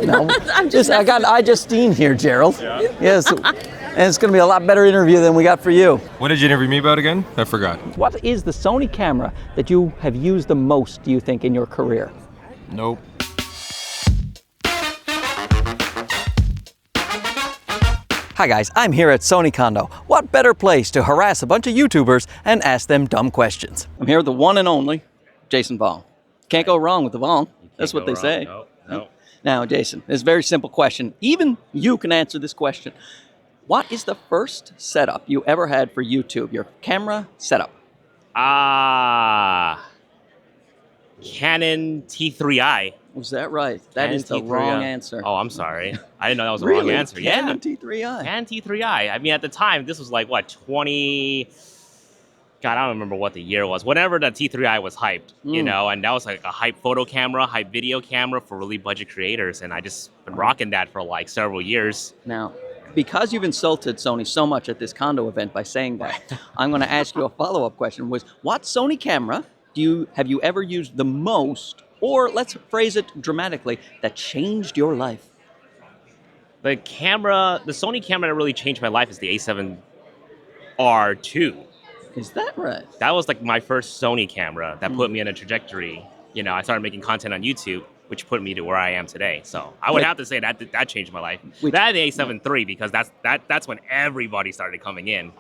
No, I got iJustine here, Gerald. Yeah. Yes, and it's going to be a lot better interview than we got for you. What did you interview me about again? I forgot. What is the Sony camera that you have used the most, do you think, in your career? Nope. Hi guys, I'm here at Sony Kando. What better place to harass a bunch of YouTubers and ask them dumb questions? I'm here with the one and only Jason Vong. Can't go wrong with the Vong. That's what they say. No. Now, Jason, it's a very simple question. Even you can answer this question. What is the first setup you ever had for YouTube? Your camera setup? Canon T3i. Was that right? That is the wrong answer. Oh, I'm sorry. I didn't know that was the Really? wrong answer. Canon T3i. Canon T3i. I mean, at the time, this was like, what, 20... God, I don't remember what the year was. Whenever the T3i was hyped, you know, and that was like a hype photo camera, hype video camera for really budget creators. And I just been rocking that for like several years. Now, because you've insulted Sony so much at this Kando event by saying that, I'm going to ask you a follow-up question. Was what Sony camera have you ever used the most, or let's phrase it dramatically, that changed your life? The Sony camera that really changed my life is the A7R II. Is that right? That was like my first Sony camera that put me in a trajectory. You know, I started making content on YouTube, which put me to where I am today. So I would have to say that changed my life. That and the A7 III, because that's when everybody started coming in.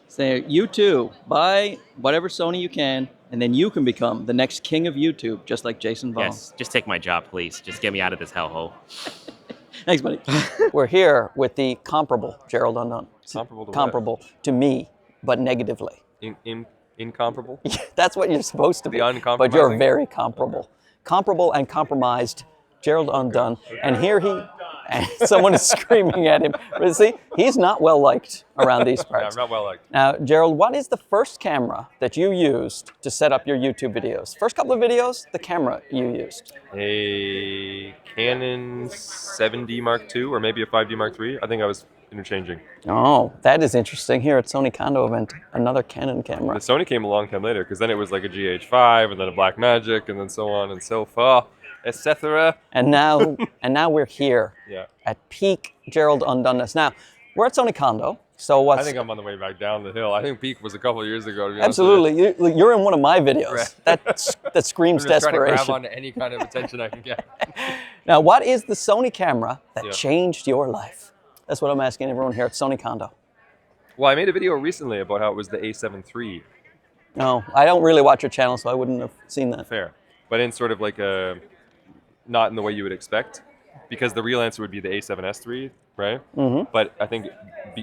So you too, buy whatever Sony you can, and then you can become the next king of YouTube, just like Jason Vong. Yes, just take my job, please. Just get me out of this hellhole. Thanks, buddy. We're here with the comparable Gerald Undone. Comparable to Comparable to me, but negatively. Incomparable? That's what you're supposed to be. The uncompromising. But you're very comparable. Comparable and compromised Gerald Undone. And here and someone is screaming at him. But see, he's not well liked around these parts. Yeah, I'm not well liked. Now, Gerald, what is the first camera that you used to set up your YouTube videos? First couple of videos, the camera you used. A Canon 7D Mark II, or maybe a 5D Mark III. I think I was interchanging. Oh, that is interesting. Here at Sony Kando event, another Canon camera. The Sony came a long time later, because then it was like a GH5, and then a Blackmagic, and then so on and so forth, etc. And now we're here Yeah. at peak Gerald Undoneness. Now, we're at Sony Kando, so what's... I think I'm on the way back down the hill. I think peak was a couple of years ago, to be honest with Absolutely. You're in one of my videos. Right. That screams I'm just desperation. trying to grab onto any kind of attention I can get. Now, what is the Sony camera that Yeah. changed your life? That's what I'm asking everyone here at Sony Kando. Well, I made a video recently about how it was the A7 III. No, I don't really watch your channel, so I wouldn't have seen that. Fair. But in sort of like not in the way you would expect, because the real answer would be the A7S III, right? Mm-hmm. But I think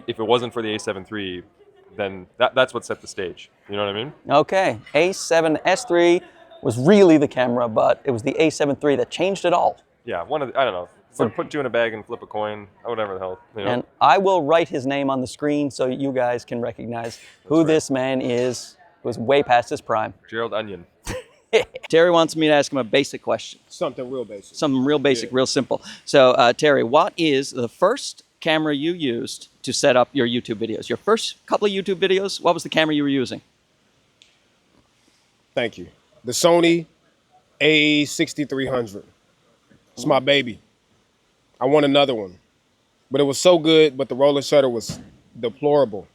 if it wasn't for the A7 III, then that's what set the stage. You know what I mean? Okay, A7S III was really the camera, but it was the A7 III that changed it all. Yeah, I don't know. Sort of put two in a bag and flip a coin, or whatever the hell. You know? And I will write his name on the screen so you guys can recognize who this man is, who's way past his prime. Gerald Onion. Terry wants me to ask him a basic question. Something real basic. Something real basic, real simple. So, Terry, what is the first camera you used to set up your YouTube videos? Your first couple of YouTube videos, what was the camera you were using? Thank you. The Sony A6300. It's my baby. I want another one. But it was so good, but the roller shutter was deplorable.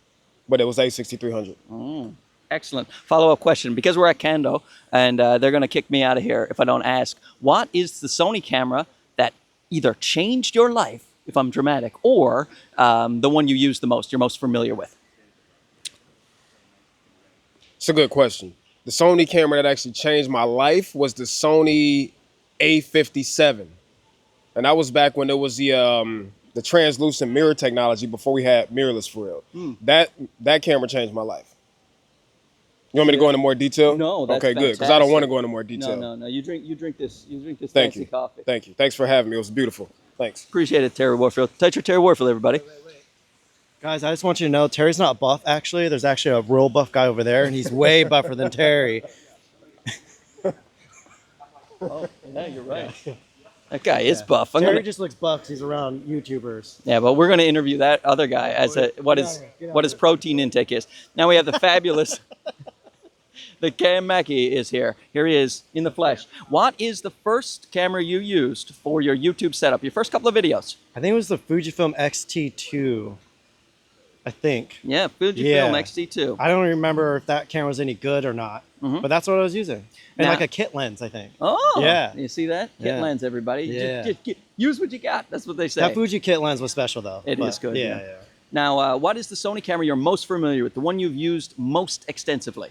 But it was A6300. Excellent. Follow-up question. Because we're at Kando, and they're going to kick me out of here if I don't ask, what is the Sony camera that either changed your life, if I'm dramatic, or the one you use the most, you're most familiar with? It's a good question. The Sony camera that actually changed my life was the Sony A57. And that was back when there was the translucent mirror technology before we had mirrorless for real. That camera changed my life. You want me to go into more detail? No, that's okay, good, because I don't want to go into more detail. No. You drink this Thank fancy you. coffee. Thank you. Thanks for having me. It was beautiful. Thanks. Appreciate it, Terry Warfield. Touch your Terry Warfield, everybody. Guys, I just want you to know, Terry's not buff, actually. There's actually a real buff guy over there, and he's way buffer than Terry. Oh, yeah, you're right. That guy is buff. Terry just looks buff because he's around YouTubers. Yeah, but we're going to interview that other guy as what his protein intake is. Now we have the fabulous The Cam Mackey is here. Here he is in the flesh. What is the first camera you used for your YouTube setup? Your first couple of videos? I think it was the Fujifilm X-T2. I think. Yeah, Fujifilm Yeah. X-T2. I don't remember if that camera was any good or not, but that's what I was using. And Now- like a kit lens, I think. Oh, Yeah. You see that? Kit Yeah. lens, everybody. Yeah. Just use what you got. That's what they say. That Fuji kit lens was special though. It is good, Yeah, yeah. yeah. Now, what is the Sony camera you're most familiar with? The one you've used most extensively?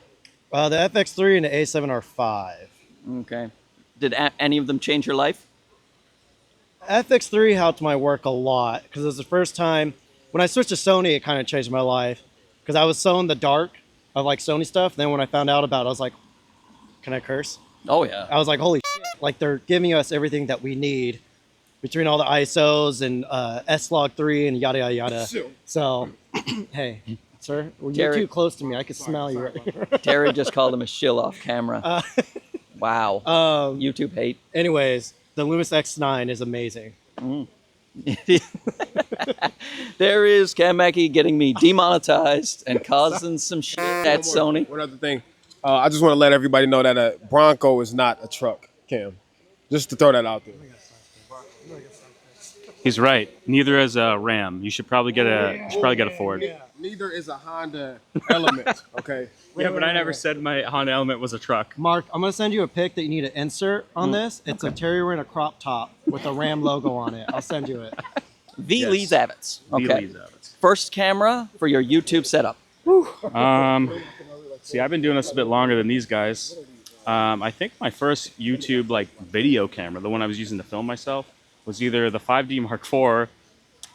The FX3 and the A7 are 5. Okay. Did any of them change your life? FX3 helped my work a lot because it was the first time when I switched to Sony, it kind of changed my life because I was so in the dark of like Sony stuff. Then when I found out about it, I was like, can I curse? Oh, yeah. I was like, holy shit. Like they're giving us everything that we need between all the ISOs and S-Log3 and yada, yada, yada. So, hey, sir, you're Terry- too close to me. I could smell you right here. Terry just called him a shill off camera. Wow. YouTube hate. Anyways, the Lumix X9 is amazing. There is Cam Mackey getting me demonetized and causing some shit at Sony. One other thing. I just want to let everybody know that a Bronco is not a truck, Cam. Just to throw that out there. He's right. Neither is a Ram. You should probably get a Ford. Neither is a Honda Element, okay? Yeah, but I never said my Honda Element was a truck. Mark, I'm going to send you a pic that you need to insert on this. It's a Terry wearing a crop top with a Ram logo on it. I'll send you it. The Yes. Lee Zavitz. The Okay. Lee Zavitz. First camera for your YouTube setup. See, I've been doing this a bit longer than these guys. I think my first YouTube like video camera, the one I was using to film myself, was either the 5D Mark IV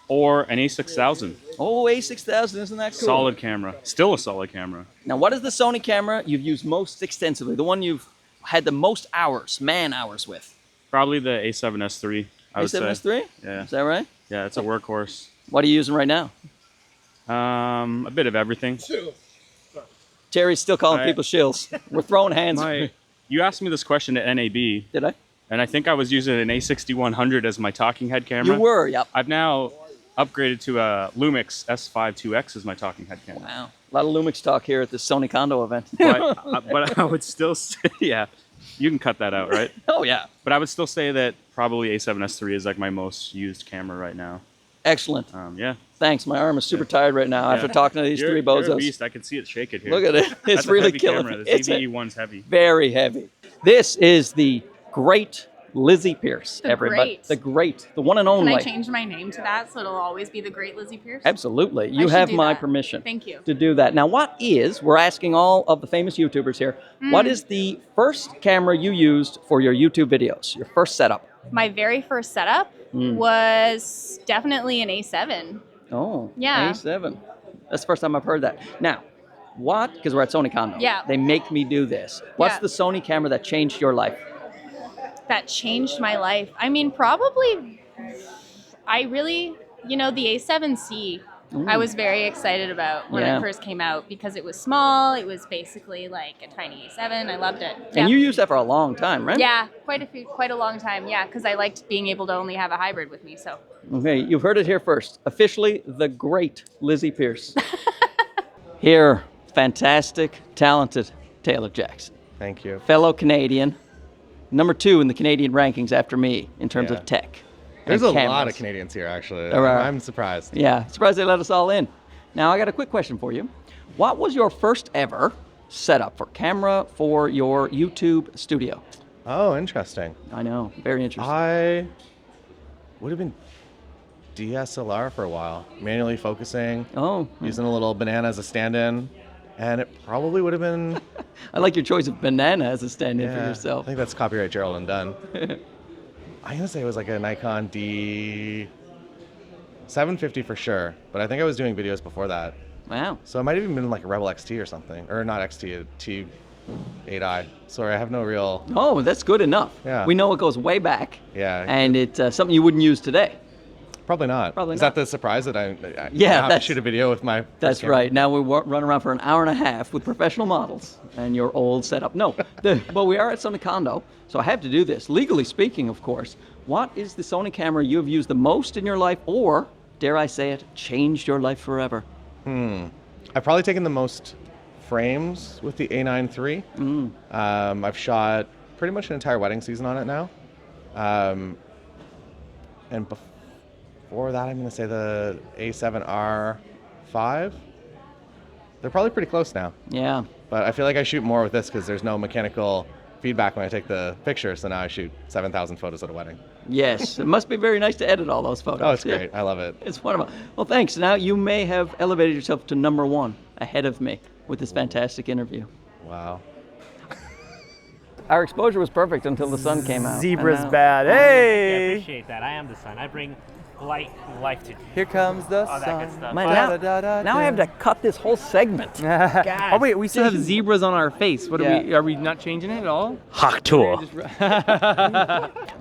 or an A6000. Oh, A6000, isn't that cool? Solid camera. Still a solid camera. Now, what is the Sony camera you've used most extensively? The one you've had the most hours, man hours with? Probably the A7S III, I would say. A7S3? Yeah. Is that right? Yeah, it's a workhorse. What are you using right now? A bit of everything. Terry's still calling people shills. We're throwing hands. You asked me this question at NAB, Did I? and I think I was using an A6100 as my talking head camera. You were, yep. I've now upgraded to a Lumix S5 2X as my talking head camera. Wow. A lot of Lumix talk here at the Sony Kando event. But I would still say, yeah, you can cut that out, right? Oh, yeah. But I would still say that probably A7S III is like my most used camera right now. Excellent. Yeah. Thanks. My arm is super tired right now after talking to these three You're a bozos. beast. I can see it shake it here. Look at it. It's That's a really heavy killing camera. me. This It's AVE1's heavy. very heavy. This is the great Lizzie Pierce, The everybody. great. The great. The one and Can only. I change my name to that so it'll always be the Great Lizzie Pierce? Absolutely. You should have do my that. permission Thank you. to do that. Now, we're asking all of the famous YouTubers here, what is the first camera you used for your YouTube videos, your first setup? My very first setup was definitely an A7. Oh, Yeah. A7. That's the first time I've heard that. Now, because we're at Sony Kando. Yeah. They make me do this. What's Yeah. the Sony camera that changed your life? That changed my life. I mean, probably, I really, the A7C, I was very excited about when Yeah. it first came out because it was small. It was basically like a tiny A7. I loved it. And you used that for a long time, right? Yeah, quite a long time. Yeah, because I liked being able to only have a hybrid with me. So Okay, you've heard it here first. Officially, the great Lizzie Pierce. Here, fantastic, talented Taylor Jackson. Thank you. Fellow Canadian, number 2 in the Canadian rankings after me in terms Yeah. of tech. There's and a lot cameras. of Canadians here, actually. There are. I'm surprised. Yeah, surprised they let us all in. Now, I got a quick question for you. What was your first ever setup for camera for your YouTube studio? Oh, interesting. I know, very interesting. I would have been DSLR for a while, manually focusing, Oh, using a little banana as a stand-in, and it probably would have been. I like your choice of banana as a stand-in for Yeah, yourself. I think that's copyright Gerald Undone. I'm gonna say it was like a Nikon D750 for sure, but I think I was doing videos before that, Wow. so it might have even been like a Rebel XT or something, or not XT, a T8i. Sorry, I have no real. Oh, that's good enough. Yeah. We know it goes way back. Yeah. And it's something you wouldn't use today. Probably not. Probably Is not. that the surprise that I Yeah, have to that's- shoot a video with my? first That's camera? right. Now we run around for an hour and a half with professional models and your old setup. No, but we are at Sony Kando, so I have to do this. Legally speaking, of course, what is the Sony camera you have used the most in your life, or, dare I say it, changed your life forever? I've probably taken the most frames with the A9 III. I've shot pretty much an entire wedding season on it now. And before that, I'm going to say the A7R5. They're probably pretty close now. Yeah. But I feel like I shoot more with this because there's no mechanical feedback when I take the picture. So now I shoot 7,000 photos at a wedding. Yes, it must be very nice to edit all those photos. Oh, it's great. I love it. It's wonderful. Well, thanks. Now you may have elevated yourself to number one ahead of me with this fantastic interview. Wow. Our exposure was perfect until the sun came out. Zebra's and now- bad. I Hey! appreciate that. I am the sun. I bring life to Here comes the all that sun. good stuff. Man, Da-da-da-da-da. now I have to cut this whole segment. Oh wait, we still have zebras on our face. What Yeah. are we not changing it at all? Hawk tour.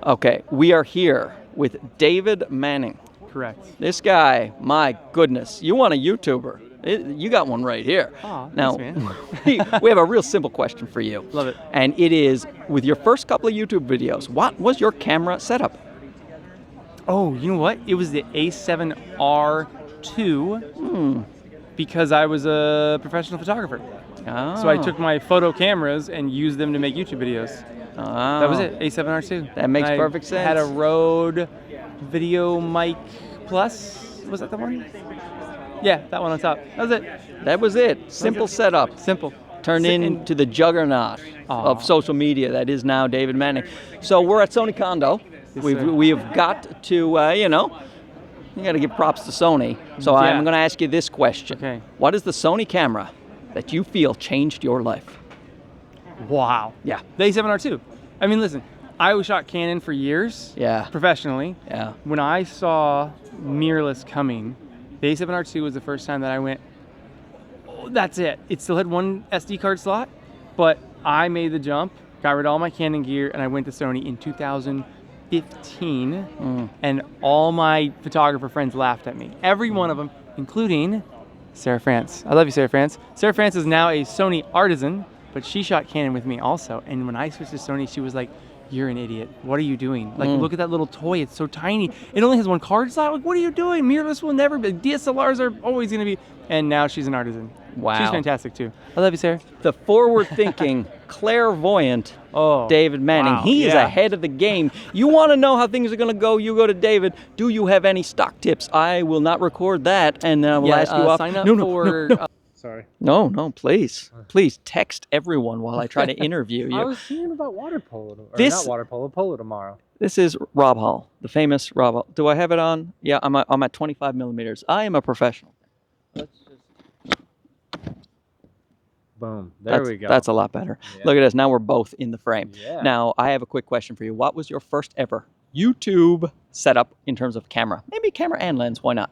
Okay, we are here with David Manning. Correct. This guy, my goodness, you want a YouTuber. You got one right here. Aw, now, thanks, man. we have a real simple question for you. Love it. And it is, with your first couple of YouTube videos, what was your camera setup? Oh, you know what? It was the A7R2 because I was a professional photographer. Oh. So I took my photo cameras and used them to make YouTube videos. That was it, A7R2. That makes I perfect sense. Had a Rode Video Mic Plus. Was that the one? Yeah, that one on top. That was it. That was it. Simple setup. Simple. Turned into the juggernaut of social media that is now David Manning. So we're at Sony Kando. Yes, we sir. have got to, you got to give props to Sony. So Yeah. I'm going to ask you this question. Okay. What is the Sony camera that you feel changed your life? Wow. Yeah. The A7R2. I mean, listen, I was shot Canon for years. Yeah. Professionally. Yeah. When I saw mirrorless coming, the A7R2 was the first time that I went, oh, that's it. It still had one SD card slot, but I made the jump, got rid of all my Canon gear, and I went to Sony in 2015, and all my photographer friends laughed at me. Every one of them, including Sarah France. I love you, Sarah France. Sarah France is now a Sony artisan, but she shot Canon with me also, and when I switched to Sony, she was like, you're an idiot. What are you doing? Like, look at that little toy. It's so tiny. It only has one card slot. Like, what are you doing? Mirrorless will never be. DSLRs are always going to be. And now she's an artisan. Wow. She's fantastic, too. I love you, Sarah. The forward-thinking, clairvoyant David Manning. wow. He is Yeah. ahead of the game. You want to know how things are going to go, you go to David. Do you have any stock tips? I will not record that, and we'll ask you off. sign up No, for... Sorry. No, please. Please text everyone while I try to interview you. I was thinking about water polo, or This- not water polo, polo tomorrow. This is Rob Hall, the famous Rob Hall. Do I have it on? Yeah, I'm at 25 millimeters. I am a professional. Let's just boom. There we go. That's a lot better. Yeah. Look at this. Now we're both in the frame. Yeah. Now, I have a quick question for you. What was your first ever YouTube setup in terms of camera? Maybe camera and lens. Why not?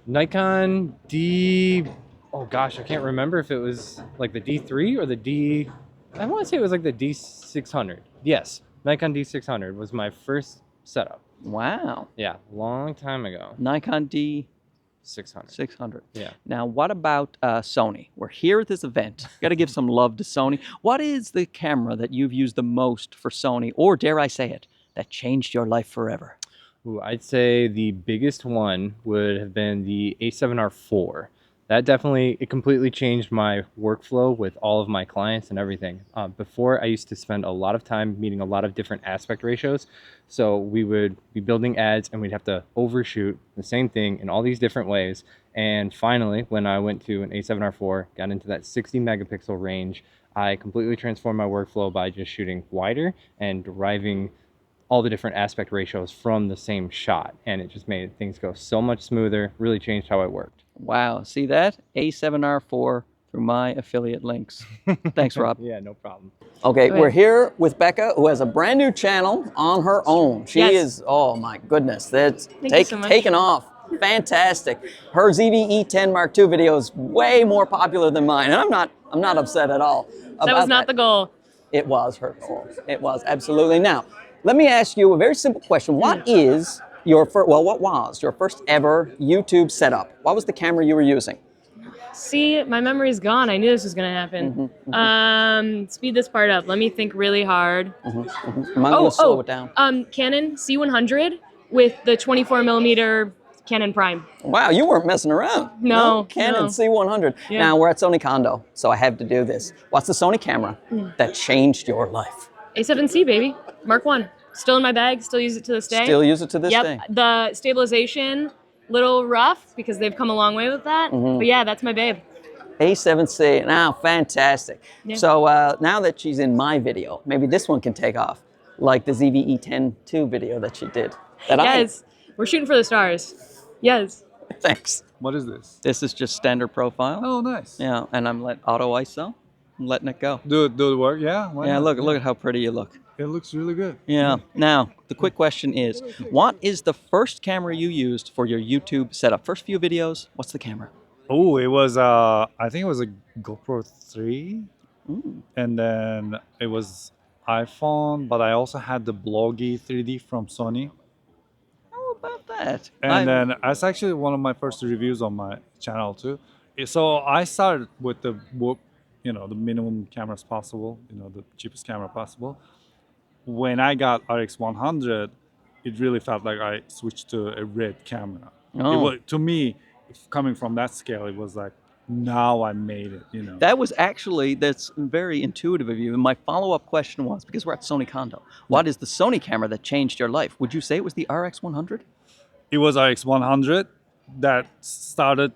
Nikon D. Oh gosh, I can't remember if it was like the D3 or the D. I want to say it was like the D600. Yes, Nikon D600 was my first setup. Wow. Yeah, long time ago. Nikon D600. 600. Yeah. Now, what about Sony? We're here at this event. Got to give some love to Sony. What is the camera that you've used the most for Sony, or dare I say it, that changed your life forever? Ooh, I'd say the biggest one would have been the A7R4. That definitely, it completely changed my workflow with all of my clients and everything. Before, I used to spend a lot of time meeting a lot of different aspect ratios. So we would be building ads and we'd have to overshoot the same thing in all these different ways. And finally, when I went to an A7R4, got into that 60 megapixel range, I completely transformed my workflow by just shooting wider and deriving all the different aspect ratios from the same shot. And it just made things go so much smoother, really changed how I worked. Wow. See that? A7R4 through my affiliate links. Thanks, Rob. Yeah, no problem. Okay, we're here with Becca, who has a brand new channel on her own. She is, oh my goodness, that's taken off. Fantastic. Her ZV-E10 Mark II video is way more popular than mine, and I'm not upset at all. That was not the goal. It was her goal. It was, absolutely. Now, let me ask you a very simple question. What is your what was your first ever YouTube setup? What was the camera you were using? See, my memory's gone. I knew this was going to happen. Speed this part up. Let me think really hard. I'm going to slow it down. Canon C100 with the 24 millimeter Canon Prime. Wow, you weren't messing around. No, Canon no. C100. Yeah. Now, we're at Sony Kando, so I have to do this. What's the Sony camera that changed your life? A7C, baby. Mark 1. Still in my bag, still use it to this day. Still use it to this Yep. day. The stabilization, little rough because they've come a long way with that. But yeah, that's my babe. A7C, now fantastic. Yeah. So now that she's in my video, maybe this one can take off, like the ZVE-10-2 video that she did. Yes, we're shooting for the stars. Yes. Thanks. What is this? This is just standard profile. Oh, nice. Yeah, and I'm auto ISO. I'm letting it go. Do it work? Yeah. Why Yeah, not? look at how pretty you look. It looks really good. Yeah. Now, the quick question is, what is the first camera you used for your YouTube setup? First few videos, what's the camera? Oh, it was I think it was a GoPro 3, and then it was iPhone, but I also had the Bloggy 3D from Sony. How about that? And then that's actually one of my first reviews on my channel too. So I started with the the minimum cameras possible, the cheapest camera possible. When I got RX100, it really felt like I switched to a red camera. Oh. To me, coming from that scale, it was like, now I made it, That was actually, that's very intuitive of you. And my follow-up question was, because we're at Sony Kando, what is the Sony camera that changed your life? Would you say it was the RX100? It was RX100 that started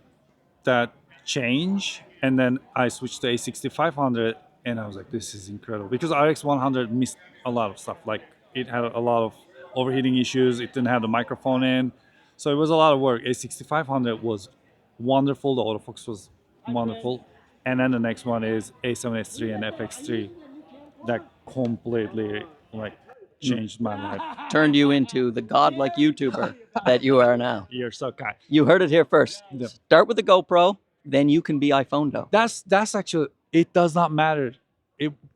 that change, and then I switched to A6500, and I was like, this is incredible. Because RX100 missed a lot of stuff. Like, it had a lot of overheating issues. It didn't have the microphone in. So it was a lot of work. A6500 was wonderful. The autofocus was wonderful. And then the next one is A7S3 and FX3. That completely changed my life. Turned you into the godlike YouTuber that you are now. You're so kind. You heard it here first. Yeah. Start with the GoPro, then you can be iPhonedo. That's actually, it does not matter.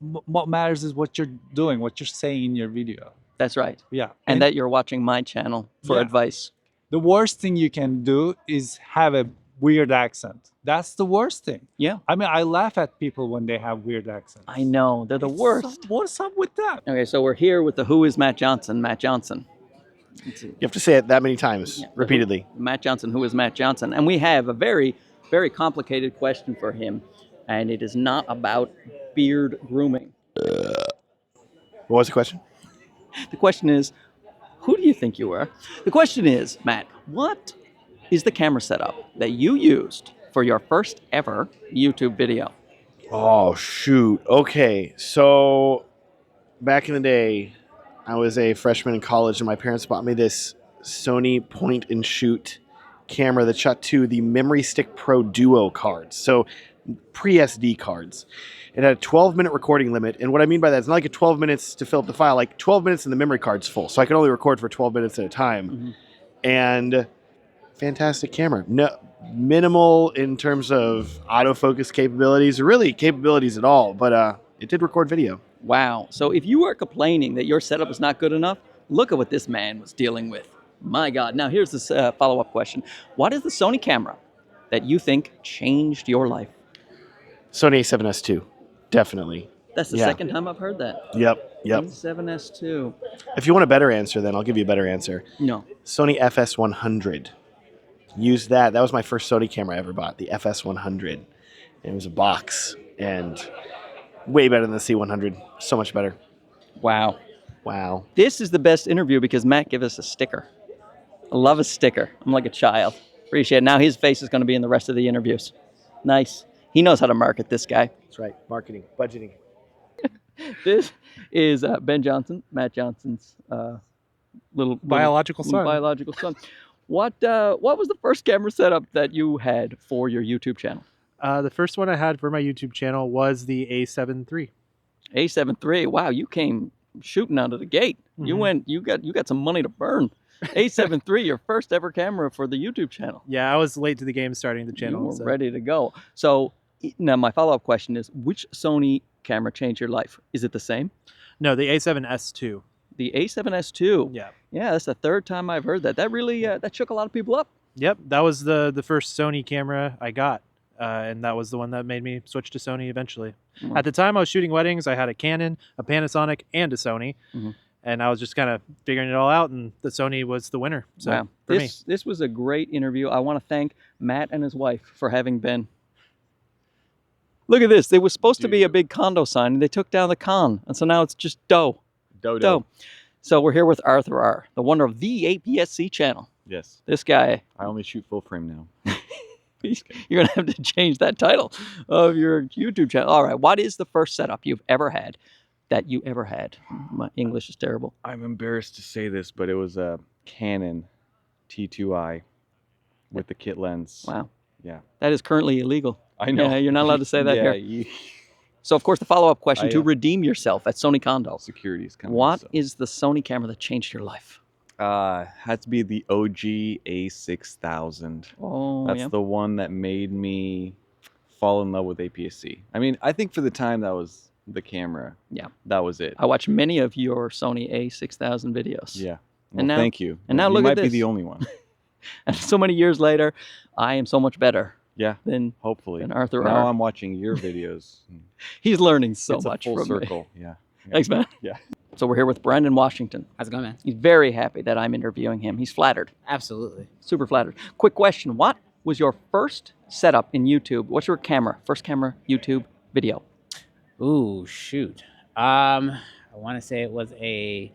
What matters is what you're doing, what you're saying in your video. That's right. Yeah. And that you're watching my channel for advice. The worst thing you can do is have a weird accent. That's the worst thing. Yeah. I mean, I laugh at people when they have weird accents. I know, they're the worst. What's up with that? Okay, so we're here with the Who is Matt Johnson, Matt Johnson. You have to say it that many times, repeatedly. Matt Johnson, who is Matt Johnson. And we have a very, very complicated question for him. And it is not about beard grooming. What was the question? The question is, who do you think you are? The question is, Matt, what is the camera setup that you used for your first ever YouTube video? Oh, shoot. Okay, so back in the day, I was a freshman in college, and my parents bought me this Sony point-and-shoot camera that shot to the Memory Stick Pro Duo cards. So pre-SD cards. It had a 12-minute recording limit, and what I mean by that is not like a 12 minutes to fill up the file, like 12 minutes and the memory card's full, so I could only record for 12 minutes at a time. And fantastic camera. No, minimal in terms of autofocus capabilities, or really capabilities at all, but it did record video. Wow. So if you are complaining that your setup is not good enough, look at what this man was dealing with. My God. Now here's this follow-up question. What is the Sony camera that you think changed your life? Sony A7S II. Definitely. That's the second time I've heard that. Yep. A7S2. If you want a better answer, then I'll give you a better answer. No. Sony FS100. Used that. That was my first Sony camera I ever bought, the FS100. It was a box, and way better than the C100. So much better. Wow. Wow. This is the best interview because Matt gave us a sticker. I love a sticker. I'm like a child. Appreciate it. Now his face is going to be in the rest of the interviews. Nice. He knows how to market, this guy. That's right. Marketing, budgeting. This is Ben Johnson, Matt Johnson's little biological son. Biological son. What was the first camera setup that you had for your YouTube channel? The first one I had for my YouTube channel was the A7 III. A7 III. Wow, you came shooting out of the gate. You got some money to burn. A7 III, your first ever camera for the YouTube channel. Yeah, I was late to the game starting the channel. You were ready to go. So now my follow-up question is, which Sony camera changed your life? Is it the same? No, the A7S II. The A7S2. Yeah. Yeah, that's the third time I've heard that. That really that shook a lot of people up. Yep, that was the first Sony camera I got. And that was the one that made me switch to Sony eventually. At the time I was shooting weddings, I had a Canon, a Panasonic, and a Sony. and I was just kind of figuring it all out, and the Sony was the winner. So Wow. for me. This was a great interview. I want to thank Matt and his wife for having been. Look at this. There was supposed to be a big Kando sign, and they took down the con, and so now it's just dough. Dodo. So we're here with Arthur R., the wonder of the APS-C channel. Yes. This guy. I only shoot full frame now. You're going to have to change that title of your YouTube channel. All right. What is the first setup you've ever had that you ever had? My English is terrible. I'm embarrassed to say this, but it was a Canon T2i with the kit lens. Wow. Yeah. That is currently illegal. I know. Yeah, you're not allowed to say that Yeah, here. So, of course, the follow-up question to I, redeem yourself at Sony Kando. Security's coming. What is the Sony camera that changed your life? Had to be the OG A6000. Oh, That's yeah. the one that made me fall in love with APS-C. I mean, I think for the time that was the camera. Yeah. That was it. I watched many of your Sony A6000 videos. Yeah. Well, And now, thank you. And now you look might at this. be the only one. And so many years later, I am so much better. Yeah. Than hopefully. Than Arthur Now R. I'm watching your videos. He's learning so It's much a full from circle. me. Yeah. Thanks, man. Yeah. So we're here with Brandon Washington. How's it going, man? He's very happy that I'm interviewing him. He's flattered. Absolutely. Super flattered. Quick question. What was your first setup in YouTube? What's your camera? First camera, YouTube, video? Ooh, shoot. I want to say it was a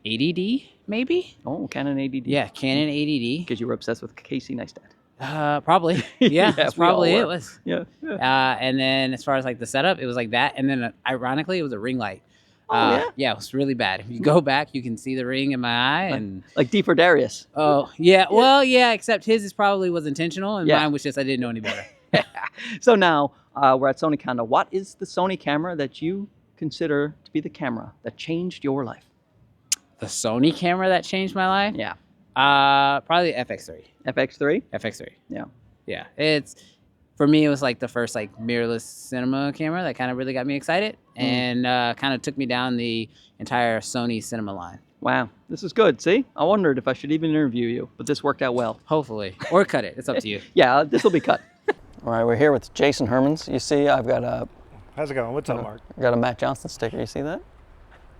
80D, maybe? Oh, Canon 80D. Yeah, Canon 80D. Because you were obsessed with Casey Neistat. Probably. Yeah, that's we all probably were. it. Was. Yeah. And then as far as like the setup, it was like that. And then ironically, it was a ring light. Yeah, it was really bad. If you go back, you can see the ring in my eye, and like D for Darius. Oh yeah, well yeah, except his probably was intentional, and Yeah. mine was just I didn't know any better. So now we're at Sony Kando. What is the Sony camera that you consider to be the camera that changed your life? The Sony camera that changed my life? Yeah. Probably the FX3. FX3? FX3. Yeah. Yeah. It's for me it was like the first like mirrorless cinema camera that kind of really got me excited and kind of took me down the entire Sony cinema line. Wow. This is good. See? I wondered if I should even interview you, but this worked out well. Hopefully. Or cut it. It's up to you. Yeah, this will be cut. All right, we're here with Jason Hermans. You see, I've got a... How's it going? What's up, Mark? I got a Matt Johnson sticker. You see that?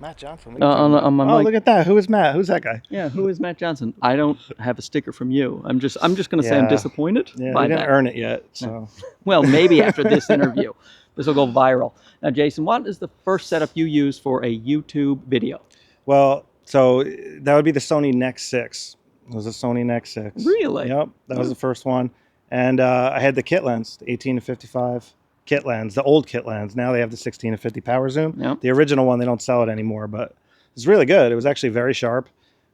Matt Johnson? On my oh, mic. look at that. Who is Matt? Who's that guy? Yeah, who is Matt Johnson? I don't have a sticker from you. I'm just going to say I'm disappointed. Yeah, by we didn't that. earn it yet. So. Well, maybe after this interview. This will go viral. Now, Jason, what is the first setup you used for a YouTube video? Well, so that would be the Sony Nex 6. It was a Sony Nex 6. Really? Yep, that was the first one. And I had the kit lens, the 18 to 55 kit lens, the old kit lens. Now they have the 16 to 50 power zoom. Yep. The original one, they don't sell it anymore, but it's really good. It was actually very sharp.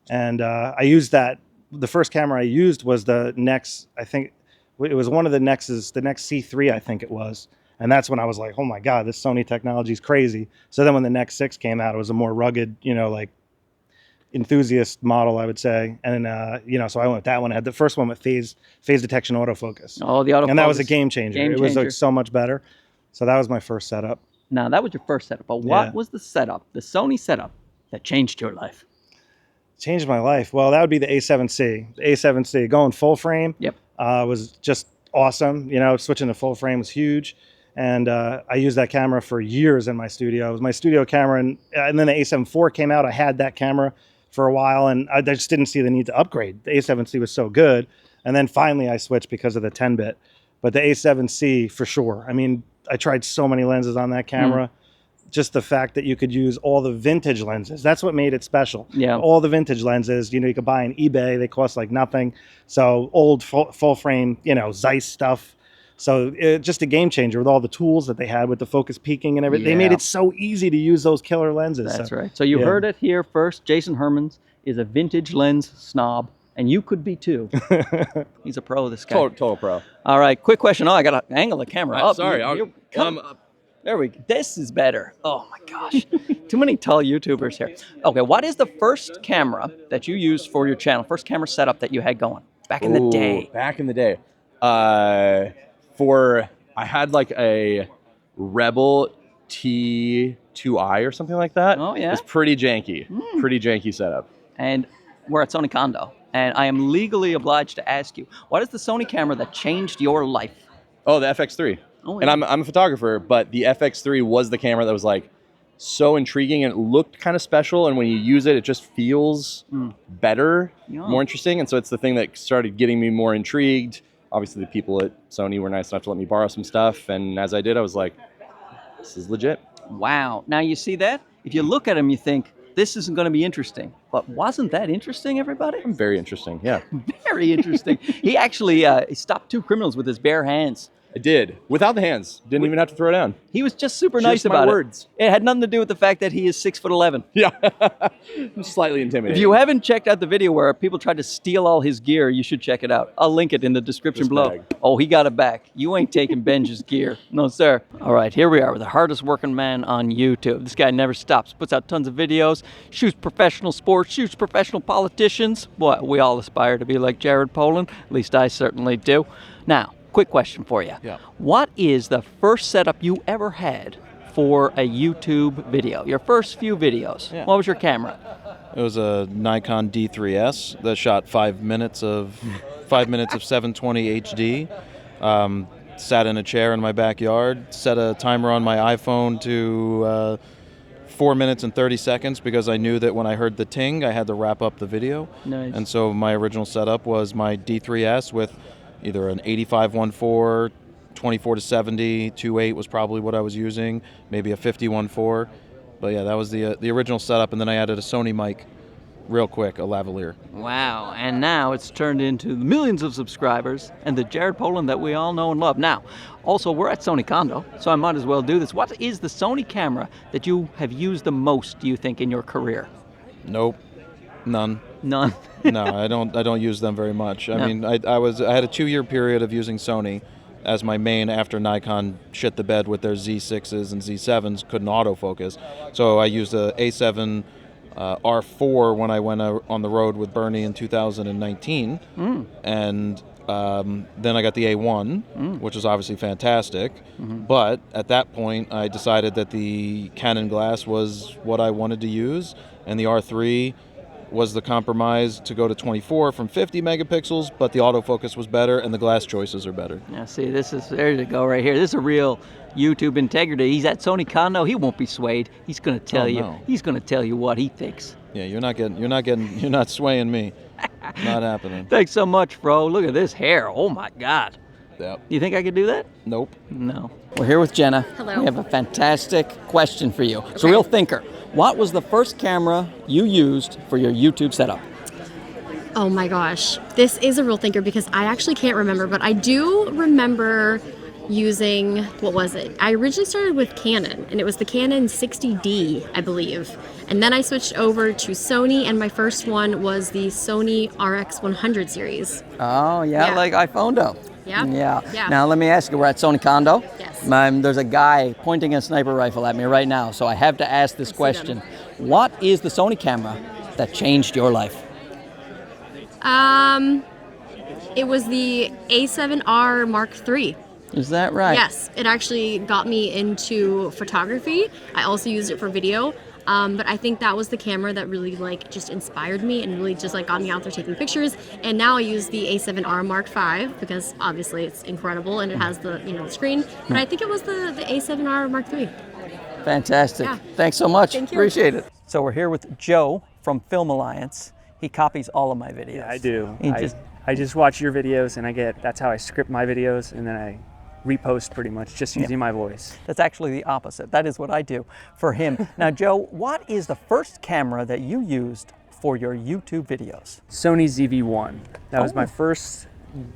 And I used that. The first camera I used was the Nex, I think it was one of the Nexes, the Nex C3, I think it was. And that's when I was like, oh my God, this Sony technology is crazy. So then when the Nex 6 came out, it was a more rugged, like enthusiast model, I would say. And so I went with that one. I had the first one with phase detection autofocus. Oh, the autofocus. And that was a game changer. Game It was changer. like so much better. So that was my first setup. Now, that was your first setup, but what Yeah. was the setup, the Sony setup, that changed your life? Changed my life. Well, that would be the A7C. The A7C going full frame. Yep. Was just awesome. Switching to full frame was huge. And I used that camera for years in my studio. It was my studio camera. And then the A7 IV came out. I had that camera for a while, and I just didn't see the need to upgrade. The A7C was so good. And then finally I switched because of the 10-bit. But the A7C, for sure. I mean, I tried so many lenses on that camera. Just the fact that you could use all the vintage lenses. That's what made it special. Yeah. All the vintage lenses, you could buy on eBay. They cost like nothing. So old full frame, Zeiss stuff. So just a game changer with all the tools that they had with the focus peaking and everything. They made Yeah. it so easy to use those killer lenses. That's right. So you heard it here first. Jason Hermans is a vintage lens snob, and you could be too. He's a pro, this guy. Total pro. All right, quick question. Oh, I got to angle the camera up. Sorry, Come up. There we go. This is better. Oh my gosh. Too many tall YouTubers here. Okay, what is the first camera that you used for your channel? First camera setup that you had going back in the day? Back in the day. I had like a Rebel T2i or something like that. Oh, yeah? It's pretty janky. Pretty janky setup. And we're at Sony Kando, and I am legally obliged to ask you, what is the Sony camera that changed your life? Oh, the FX3. Oh, And yeah. I'm a photographer, but the FX3 was the camera that was like, so intriguing, and it looked kind of special. And when you use it, it just feels better, more interesting. And so it's the thing that started getting me more intrigued. Obviously, the people at Sony were nice enough to let me borrow some stuff. And as I did, I was like, this is legit. Wow. Now you see that? If you look at him, you think, this isn't going to be interesting. But wasn't that interesting, everybody? Very interesting, yeah. Very interesting. He actually he stopped 2 criminals with his bare hands. I did. Without the hands. Didn't even have to throw down. He was just super nice about words. it. It had nothing to do with the fact that he is 6'11". Yeah. Slightly intimidating. If you haven't checked out the video where people tried to steal all his gear, you should check it out. I'll link it in the description below. bag. Oh, he got it back. You ain't taking Benj's gear. No, sir. All right, here we are with the hardest working man on YouTube. This guy never stops, puts out tons of videos, shoots professional sports, shoots professional politicians. Boy, we all aspire to be like Gerald Polin. At least I certainly do. Now, quick question for you. Yeah. What is the first setup you ever had for a YouTube video? Your first few videos. Yeah. What was your camera? It was a Nikon D3S that shot 5 minutes of 720 HD. Sat in a chair in my backyard, set a timer on my iPhone to 4 minutes and 30 seconds because I knew that when I heard the ting, I had to wrap up the video. Nice. And so my original setup was my D3S with either an 85-1.4, 24-70, 2.8 was probably what I was using, maybe a 50-1.4. But yeah, that was the original setup, and then I added a Sony mic real quick, a lavalier. Wow, and now it's turned into the millions of subscribers and the Gerald Polin that we all know and love. Now, also, we're at Sony Kando, so I might as well do this. What is the Sony camera that you have used the most, do you think, in your career? Nope, none. None? No, I don't use them very much. I No. mean, I had a 2-year period of using Sony as my main after Nikon shit the bed with their Z6s and Z7s, couldn't autofocus. So I used a A7 R4 when I went on the road with Bernie in 2019. And then I got the A1, which was obviously fantastic. But at that point, I decided that the Canon glass was what I wanted to use, and the R3 was the compromise to go to 24 from 50 megapixels, but the autofocus was better and the glass choices are better. Now, see, there you go right here. This is a real YouTube integrity. He's at Sony Kando. He won't be swayed. He's going to tell you. No. He's going to tell you what he thinks. Yeah, you're not swaying me. Not happening. Thanks so much, bro. Look at this hair. Oh my God. Yep. You think I could do that? Nope. No. We're here with Jenna. Hello. We have a fantastic question for you. It's a real thinker. What was the first camera you used for your YouTube setup? Oh my gosh. This is a real thinker because I actually can't remember, but I do remember using, what was it? I originally started with Canon, and it was the Canon 60D, I believe. And then I switched over to Sony, and my first one was the Sony RX100 series. Oh, yeah, like iPhonedo. Yeah? Yeah. Now, let me ask you, we're at Sony Kando. Yes. There's a guy pointing a sniper rifle at me right now, so I have to ask this question. What is the Sony camera that changed your life? It was the A7R Mark III. Is that right? Yes, it actually got me into photography. I also used it for video. But I think that was the camera that really just inspired me and really just got me out there taking pictures. And now I use the A7R Mark V because obviously it's incredible and it has the the screen. But I think it was the A7R Mark III. Fantastic. Yeah. Thanks so much. Thank you. Appreciate it. So we're here with Joe from Film Alliance. He copies all of my videos. Yeah, I do. He I just watch your videos and that's how I script my videos, and then I repost pretty much just using my voice. That's actually the opposite. That is what I do for him. Now, Joe, what is the first camera that you used for your YouTube videos? Sony ZV-1. That was my first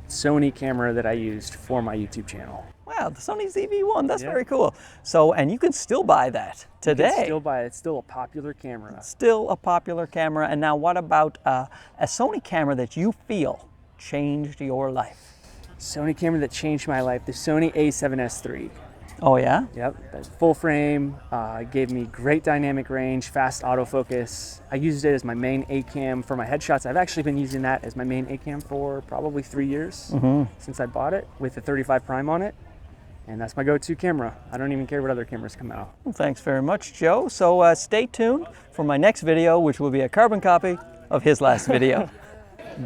Sony camera that I used for my YouTube channel. Wow, the Sony ZV-1, that's very cool. So, and you can still buy that today. You can still buy it. It's still a popular camera. Still a popular camera. And now what about a Sony camera that you feel changed your life? Sony camera that changed my life, the Sony a7S III. Oh yeah? Yep, that's full frame, gave me great dynamic range, fast autofocus. I used it as my main A-cam for my headshots. I've actually been using that as my main A-cam for probably 3 years since I bought it with the 35 prime on it. And that's my go-to camera. I don't even care what other cameras come out. Well, thanks very much, Joe. So stay tuned for my next video, which will be a carbon copy of his last video.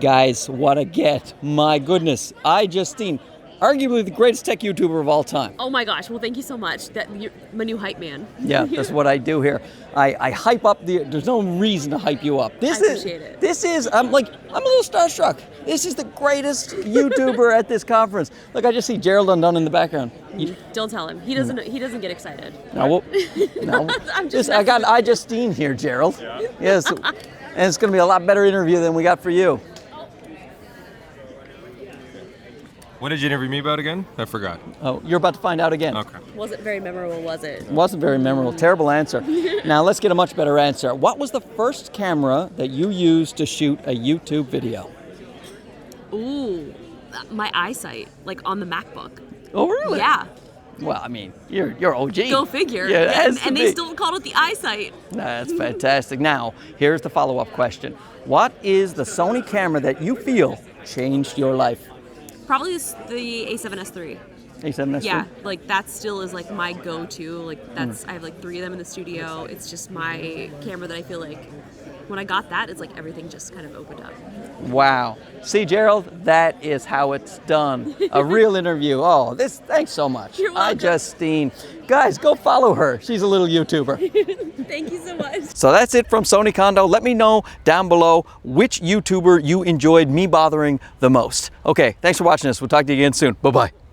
Guys, what a get. My goodness. iJustine. arguably the greatest tech YouTuber of all time. Oh my gosh! Well, thank you so much. You're my new hype man. Yeah, that's what I do here. I hype up there's no reason to hype you up. I appreciate it. This is, I'm a little starstruck. This is the greatest YouTuber at this conference. Look, I just see Gerald Undone in the background. Don't tell him. He doesn't get excited. No, I'm just I got iJustine here, Gerald. Yes, and it's going to be a lot better interview than we got for you. What did you interview me about again? I forgot. Oh, you're about to find out again. Okay. Wasn't very memorable, was it? It wasn't very memorable. Terrible answer. Now let's get a much better answer. What was the first camera that you used to shoot a YouTube video? Ooh, my eyesight, like on the MacBook. Oh, really? Yeah. Well, I mean, you're OG. Go figure. Yeah, it has to and be. they still called it the eyesight. That's fantastic. Now, here's the follow-up question. What is the Sony camera that you feel changed your life? Probably the A7S III. A7S III? Yeah, like that still is like my go-to. Like I have like 3 of them in the studio. It's just my camera that I feel like when I got that, it's like everything just kind of opened up. Wow. See, Gerald, that is how it's done. A real interview. Oh, thanks so much. You're welcome. iJustine. Guys, go follow her. She's a little YouTuber. Thank you so much. So that's it from Sony Kando. Let me know down below which YouTuber you enjoyed me bothering the most. Okay, thanks for watching this. We'll talk to you again soon. Bye-bye.